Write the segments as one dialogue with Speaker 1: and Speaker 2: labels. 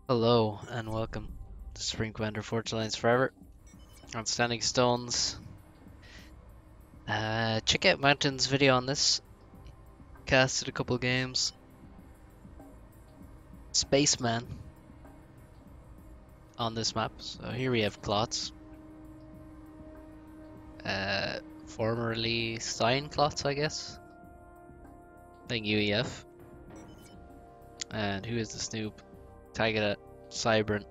Speaker 1: Hello and welcome to Spring Commander Forge Alliance Forever on Standing Stones. Check out Mountain's video on this. Casted a couple games. Spaceman on this map. So here we have Klotz. Formerly Stein Klotz, I guess. Then UEF. And who is the Snoop? Tagada, Cybran.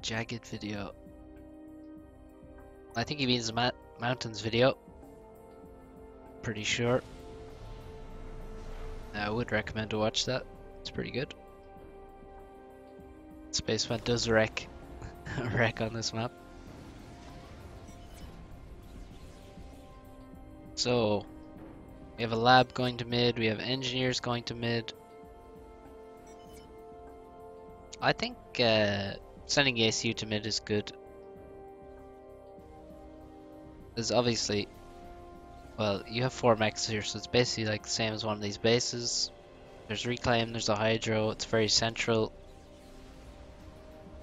Speaker 1: Jagged video. I think he means Mountain's video. Pretty sure. I would recommend to watch that. It's pretty good. Spaceman does wreck on this map. So we have a lab going to mid, we have engineers going to mid. I think sending ACU to mid is good. There's obviously, well, you have 4 mechs here, so it's basically like the same as one of these bases. There's reclaim, there's a hydro, it's very central.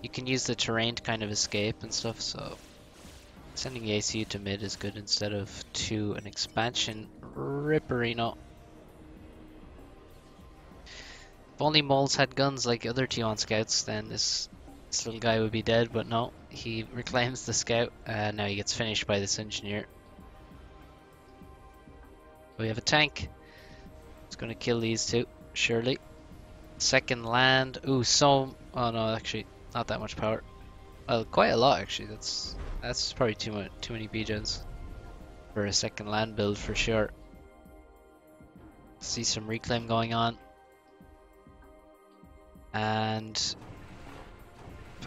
Speaker 1: You can use the terrain to kind of escape and stuff, so sending ACU to mid is good instead of to an expansion Ripperino. If only moles had guns like other T1 scouts, then this little guy would be dead, but no, he reclaims the scout and now he gets finished by this engineer. We have a tank. It's going to kill these two, surely. Second land. Ooh, oh no, actually, not that much power. Well, quite a lot actually. That's probably too many B-gens for a second land build for sure. See some reclaim going on. And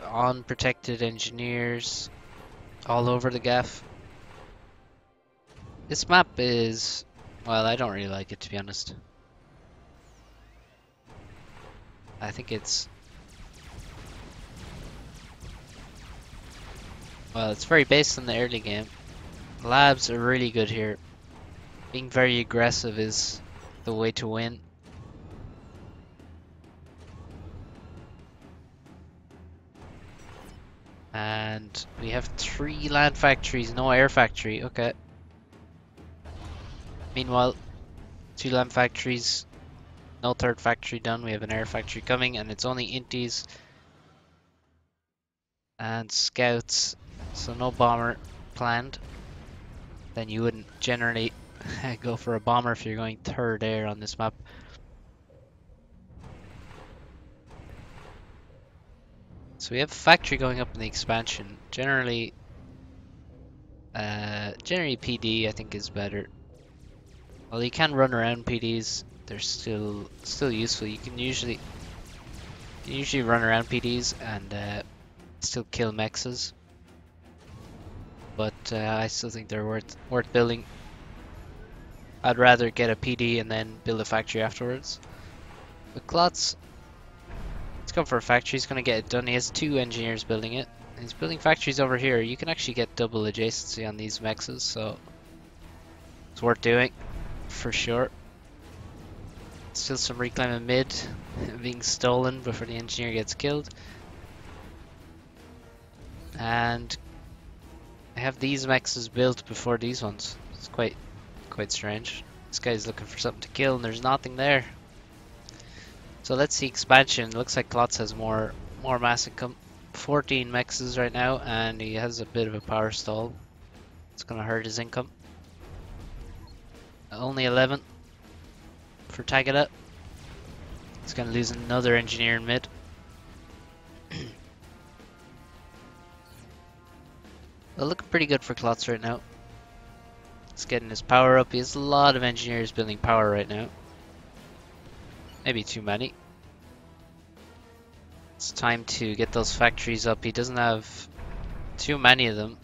Speaker 1: unprotected engineers all over the gaff. This map is, well, I don't really like it, to be honest. I think it's, well, it's very based on the early game. Labs are really good here. Being very aggressive is the way to win. And we have 3 land factories, no air factory. Okay. Meanwhile, 2 land factories, no third factory done. We have an air factory coming, and it's only inties and scouts, so no bomber planned. Then you wouldn't generally go for a bomber if you're going third air on this map. So we have a factory going up in the expansion. Generally PD I think is better. Well, you can run around PDs. They're still useful. You can usually run around PDs and still kill mexes. But I still think they're worth building. I'd rather get a PD and then build a factory afterwards. But Klotz, let's go for a factory. He's gonna get it done. He has 2 engineers building it. And he's building factories over here. You can actually get double adjacency on these mexes, so it's worth doing for sure. Still some reclaim in mid being stolen before the engineer gets killed. And I have these mexes built before these ones. It's quite strange. This guy's looking for something to kill and there's nothing there. So let's see expansion. Looks like Klotz has more mass income. 14 mexes right now and he has a bit of a power stall. It's gonna hurt his income. Only 11 for Tagada. He's gonna lose another engineer in mid. Well, looking pretty good for Klotz right now. He's getting his power up. He has a lot of engineers building power right now. Maybe too many. It's time to get those factories up. He doesn't have too many of them.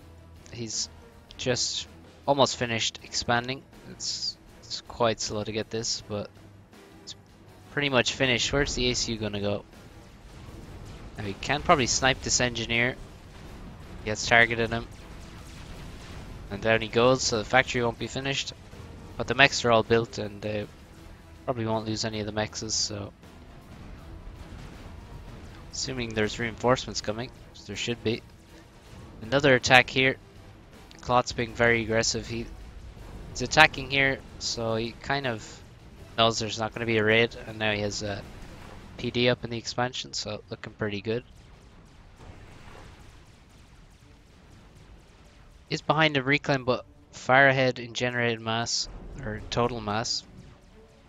Speaker 1: He's just almost finished expanding. It's quite slow to get this, but it's pretty much finished. Where's the ACU gonna go? Now he can probably snipe this engineer. He has targeted him. And down he goes, so the factory won't be finished. But the mechs are all built and Probably won't lose any of the mexes, so assuming there's reinforcements coming, which there should be. Another attack here. Klotz being very aggressive. He's attacking here, so he kind of knows there's not going to be a raid, and now he has a PD up in the expansion, so looking pretty good. He's behind the reclaim, but far ahead in generated mass, or total mass,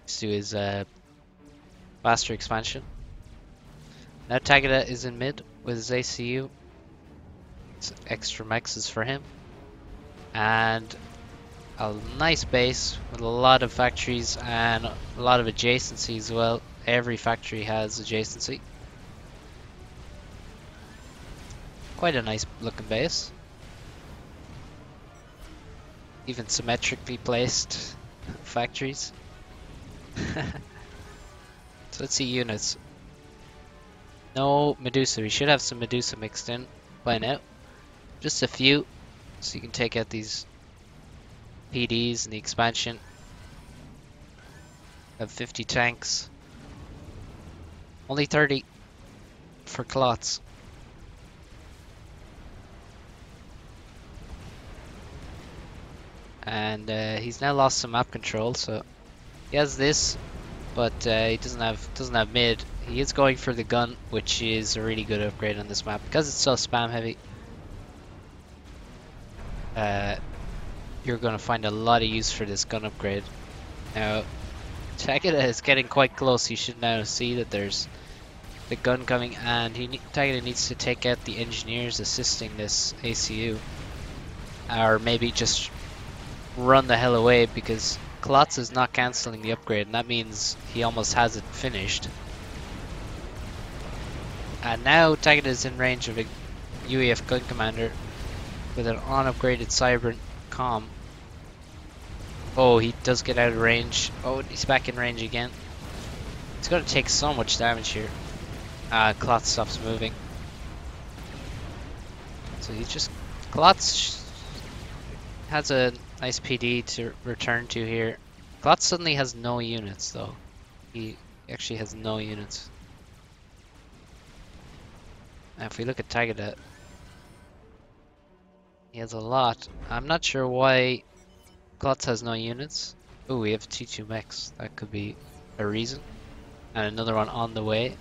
Speaker 1: thanks to his faster expansion. Now Tagada is in mid with his ACU. It's extra mexes for him. And a nice base with a lot of factories and a lot of adjacency as well. Every factory has adjacency. Quite a nice looking base. Even symmetrically placed factories. So let's see units. No Medusa. We should have some Medusa mixed in by now. Just a few, so you can take out these PDs and the expansion. Have 50 tanks. Only 30 for Klotz. And he's now lost some map control, so he has this, but he doesn't have mid. He is going for the gun, which is a really good upgrade on this map because it's so spam heavy. You're going to find a lot of use for this gun upgrade. Now, Tagada is getting quite close. You should now see that there's the gun coming, and Tagada needs to take out the engineers assisting this ACU, or maybe just run the hell away, because Klotz is not cancelling the upgrade, and that means he almost has it finished. And now Tagada is in range of a UEF gun commander with an unupgraded Cyber comm. Oh, he does get out of range. Oh, he's back in range again. He's going to take so much damage here. Klotz stops moving. So he just... Klotz has a nice PD to return to here. Klotz suddenly has no units though. He actually has no units. Now if we look at Tagada, he has a lot. I'm not sure why Klotz has no units. Oh, we have T2 mechs. That could be a reason. And another one on the way.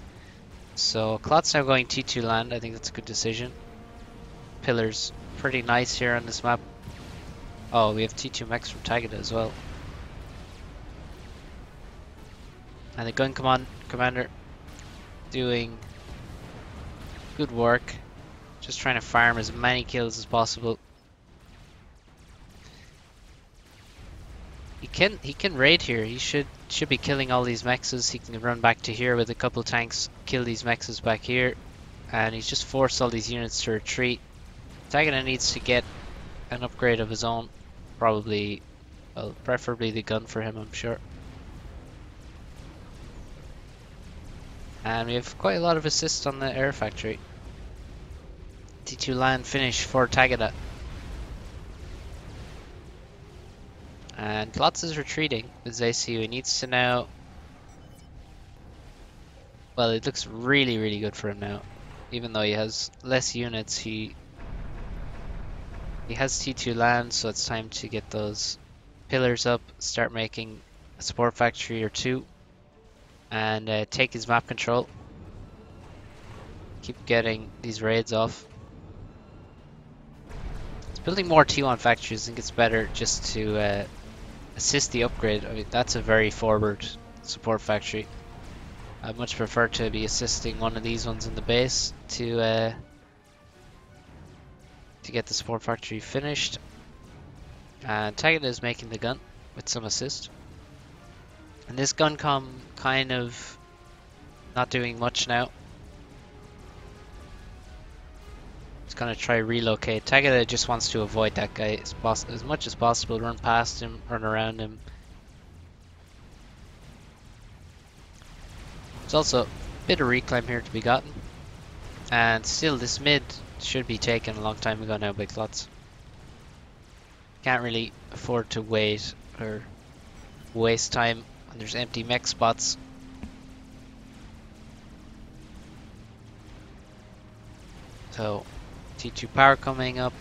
Speaker 1: So Klotz now going T2 land. I think that's a good decision. Pillars pretty nice here on this map. Oh, we have T2 mechs from Tagada as well. And the gun commander doing good work. Just trying to farm as many kills as possible. He can raid here. He should be killing all these mexes. He can run back to here with a couple tanks, kill these mexes back here, and he's just forced all these units to retreat. Tagada needs to get an upgrade of his own, probably, well, preferably the gun for him, I'm sure. And we have quite a lot of assists on the air factory. T2 land finish for Tagada. And Klotz is retreating with ACU. He needs to now... Well, it looks really, really good for him now. Even though he has less units, he has T2 land, so it's time to get those pillars up, start making a support factory or two, and take his map control. Keep getting these raids off. It's building more T1 factories. I think it's better just to assist the upgrade. I mean, that's a very forward support factory. I'd much prefer to be assisting one of these ones in the base to get the support factory finished. And Tagada is making the gun with some assist. And this gun comm kind of not doing much now. He's gonna try relocate. Tagada just wants to avoid that guy as much as possible. Run past him, run around him. There's also a bit of reclaim here to be gotten. And still, this mid should be taken a long time ago now by Klotz. Can't really afford to wait or waste time And there's empty mech spots. So T2 power coming up.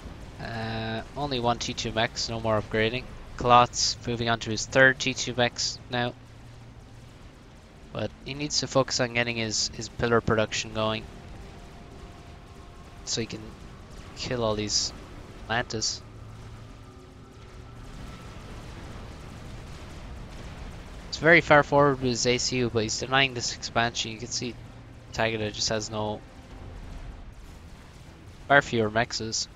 Speaker 1: Only one T2 mechs, no more upgrading. Klotz moving on to his third T2 mechs now. But he needs to focus on getting his pillar production going, so he can kill all these mantis. It's very far forward with his ACU, but he's denying this expansion. You can see Tagada just has far fewer mexes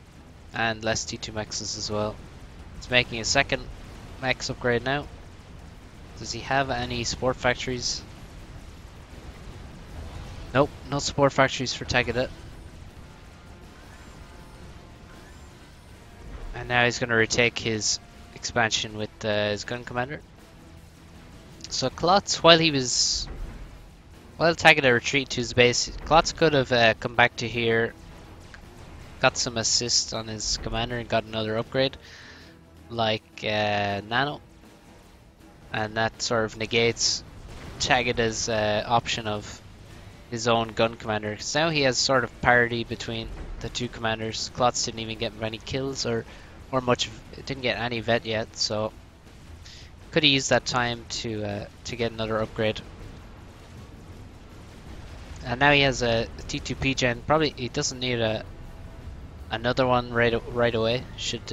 Speaker 1: and less T2 mexes as well. He's making a second mex upgrade now. Does he have any support factories? Nope, no support factories for Tagada. And now he's going to retake his expansion with his gun commander. So Klotz, while Tagada retreated to his base, Klotz could have come back to here, got some assist on his commander and got another upgrade, like Nano. And that sort of negates Tagada's option of his own gun commander. Because now he has sort of parity between the two commanders. Klotz didn't even get many kills or much, didn't get any vet yet, so could have used that time to get another upgrade. And now he has a T2P gen. Probably he doesn't need another one right away. Should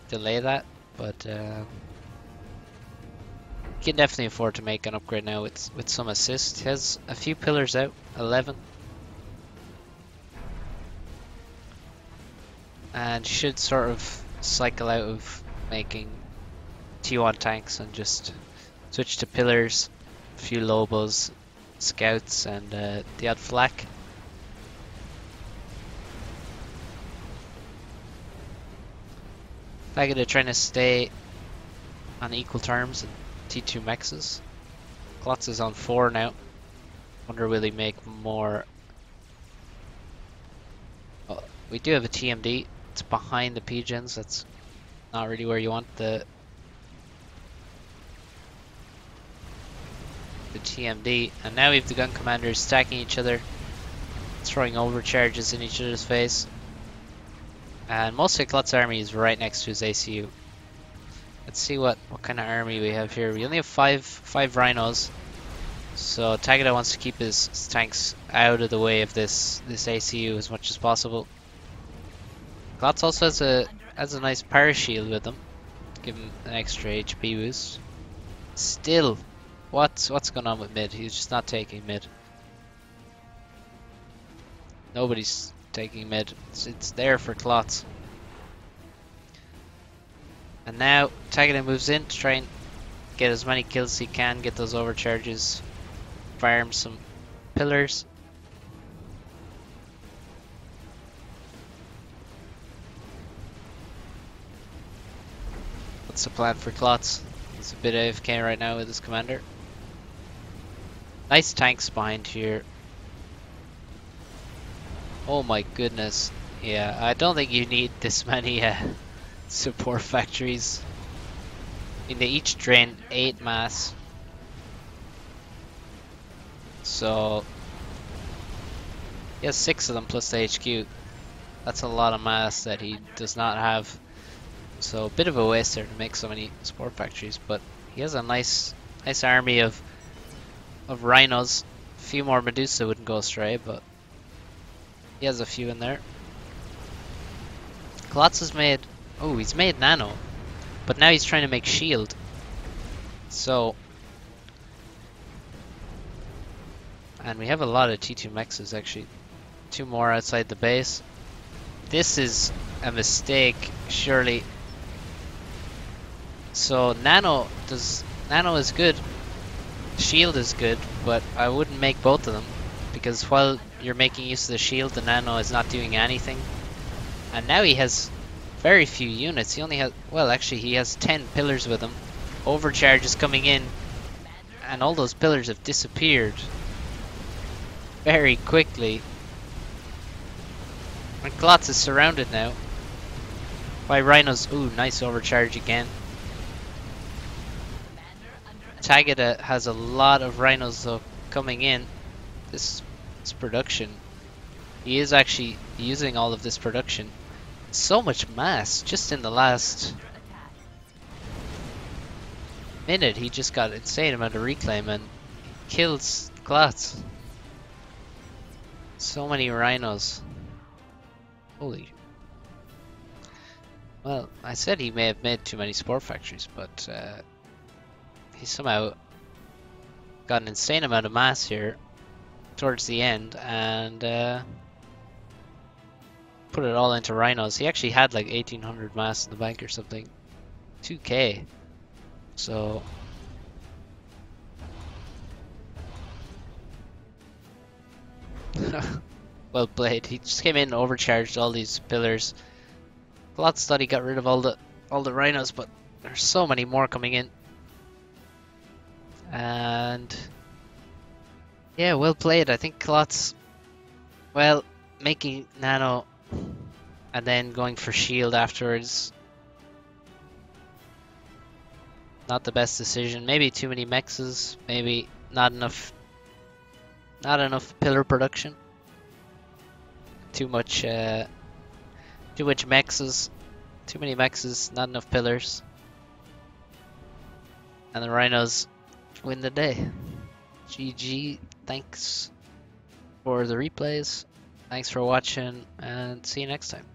Speaker 1: delay that, but he can definitely afford to make an upgrade now with some assist. He has a few pillars out, 11. And should sort of cycle out of making T1 tanks and just switch to pillars, a few Lobos, scouts, and the odd flak. Tagada trying to stay on equal terms and T2 mexes. Klotz is on 4 now. Wonder will he make more? Oh, we do have a TMD. It's behind the P-gens. That's not really where you want the TMD. And now we have the gun commanders stacking each other, throwing overcharges in each other's face. And most of Klotz's army is right next to his ACU. Let's see what kind of army we have here. We only have five rhinos, so Tagada wants to keep his tanks out of the way of this ACU as much as possible. Klotz also has a nice power shield with him, give him an extra HP boost. Still, what's going on with mid? He's just not taking mid. Nobody's taking mid. It's there for Klotz. And now Tagada moves in to try and get as many kills as he can, get those overcharges, farm some pillars. What's the plan for Klotz? He's a bit AFK right now with his commander. Nice tanks behind here. Oh my goodness. Yeah, I don't think you need this many support factories. I mean, they each drain 8 mass. So he has 6 of them plus the HQ. That's a lot of mass that he does not have. So a bit of a waste there to make so many support factories, but he has a nice army of rhinos. A few more Medusa wouldn't go astray, but he has a few in there. Klotz has made, oh, he's made Nano, but now he's trying to make Shield. So, and we have a lot of T2 mexes actually. 2 more outside the base. This is a mistake, surely. So Nano is good, Shield is good, but I wouldn't make both of them, because while you're making use of the Shield, the Nano is not doing anything. And now he has very few units. He only has, well, actually he has 10 pillars with him. Overcharges coming in, and all those pillars have disappeared very quickly. And Klotz is surrounded now by rhinos. Ooh, nice overcharge again. Tagada has a lot of rhinos though coming in. This production. He is actually using all of this production. So much mass just in the last minute. He just got insane amount of reclaim and kills Klotz. So many rhinos. Holy. Well, I said he may have made too many sport factories, but he somehow got an insane amount of mass here towards the end and put it all into rhinos. He actually had like 1800 mass in the bank or something. 2k. So well played. He just came in and overcharged all these pillars. Klotz thought he got rid of all the rhinos, but there's so many more coming in. And yeah, well played. I think Klotz, well, making nano and then going for shield afterwards, not the best decision. Maybe too many mexes, maybe not enough pillar production. Too much mexes, too many mexes, not enough pillars. And the rhinos win the day. GG, thanks for the replays, thanks for watching, and see you next time.